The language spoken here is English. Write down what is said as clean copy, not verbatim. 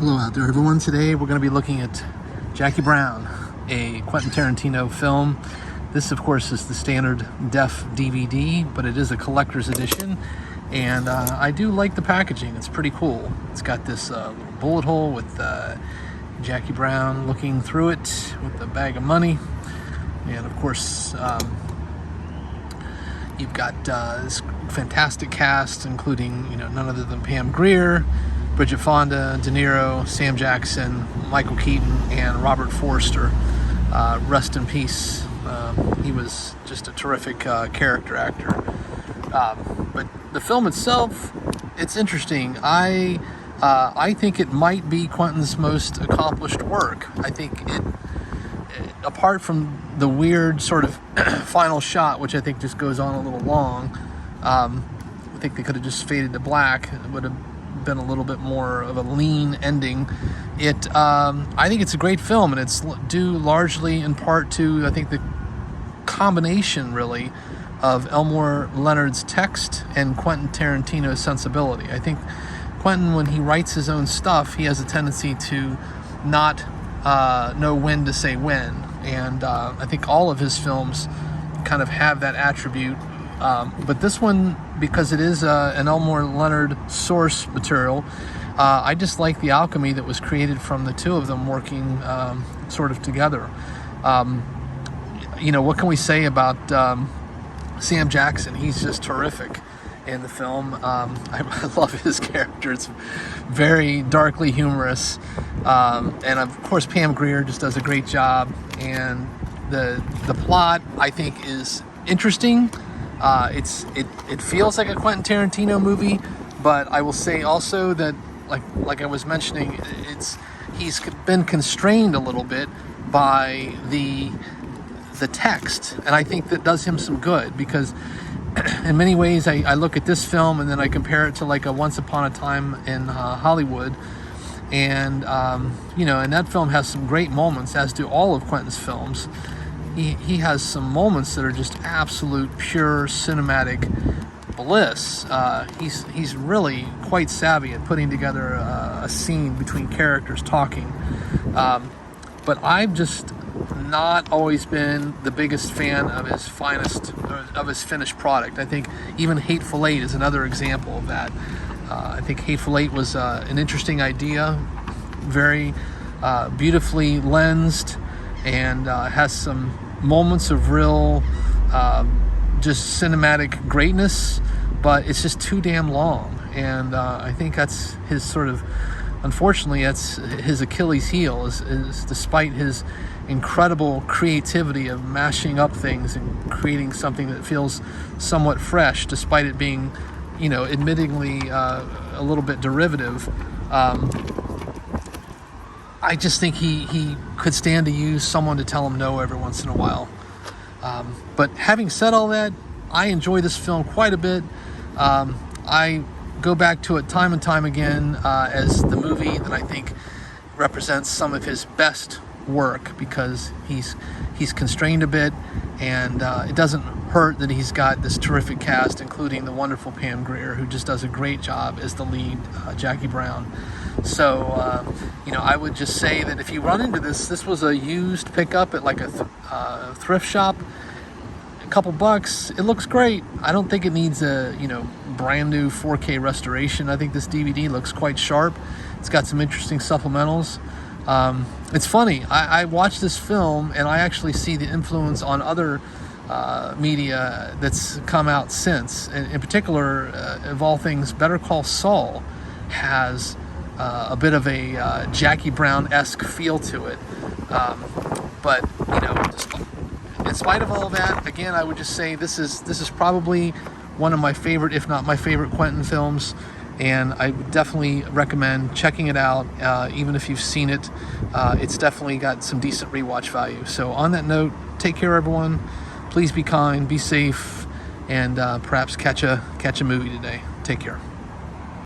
Hello out there, everyone. Today we're going to be looking at Jackie Brown, a Quentin Tarantino film. This, of course, is the standard def DVD, but it is a collector's edition, and I do like the packaging. It's pretty cool. It's got this little bullet hole with Jackie Brown looking through it with a bag of money, and of course you've got this fantastic cast, including none other than Pam Grier, Bridget Fonda, De Niro, Sam Jackson, Michael Keaton, and Robert Forster. Rest in peace. He was just a terrific character actor. But the film itself, it's interesting. I think it might be Quentin's most accomplished work. I think it apart from the weird sort of final shot, which I think just goes on a little long, I think they could have just faded to black. It would have been a little bit more of a lean ending. I think it's a great film, and it's due largely in part to, I think, the combination really of Elmore Leonard's text and Quentin Tarantino's sensibility. I think Quentin, when he writes his own stuff, he has a tendency to not know when to say when, and I think all of his films kind of have that attribute. But this one, because it is an Elmore Leonard source material, I just like the alchemy that was created from the two of them working sort of together. What can we say about Sam Jackson? He's just terrific in the film. I love his character. It's very darkly humorous. And of course, Pam Grier just does a great job. And the plot, I think, is interesting. It feels like a Quentin Tarantino movie, but I will say also that, like I was mentioning, he's been constrained a little bit by the text, and I think that does him some good, because in many ways I look at this film and then I compare it to like a Once Upon a Time in Hollywood, and and that film has some great moments, as do all of Quentin's films. He has some moments that are just absolute pure cinematic bliss. He's really quite savvy at putting together a scene between characters talking. But I've just not always been the biggest fan of his finished product. I think even Hateful Eight is another example of that. I think Hateful Eight was an interesting idea, very beautifully lensed, and has some moments of real just cinematic greatness, but it's just too damn long, and I think that's his sort of, unfortunately, that's his Achilles heel, is despite his incredible creativity of mashing up things and creating something that feels somewhat fresh, despite it being admittingly a little bit derivative. I just think he could stand to use someone to tell him no every once in a while. But having said all that, I enjoy this film quite a bit. I go back to it time and time again as the movie that I think represents some of his best work, because he's constrained a bit, and it doesn't hurt that he's got this terrific cast, including the wonderful Pam Grier, who just does a great job as the lead, Jackie Brown. So, I would just say that if you run into this was a used pickup at like a thrift shop, a couple bucks, it looks great. I don't think it needs a, brand new 4K restoration. I think this DVD looks quite sharp. It's got some interesting supplementals. It's funny, I watched this film and I actually see the influence on other media that's come out since. In particular, of all things, Better Call Saul has a bit of a Jackie Brown-esque feel to it. But in spite of all that, again, I would just say this is probably one of my favorite, if not my favorite, Quentin films, and I would definitely recommend checking it out. Even if you've seen it, it's definitely got some decent rewatch value. So on that note, take care, everyone. Please be kind, be safe, and perhaps catch a movie today. Take care.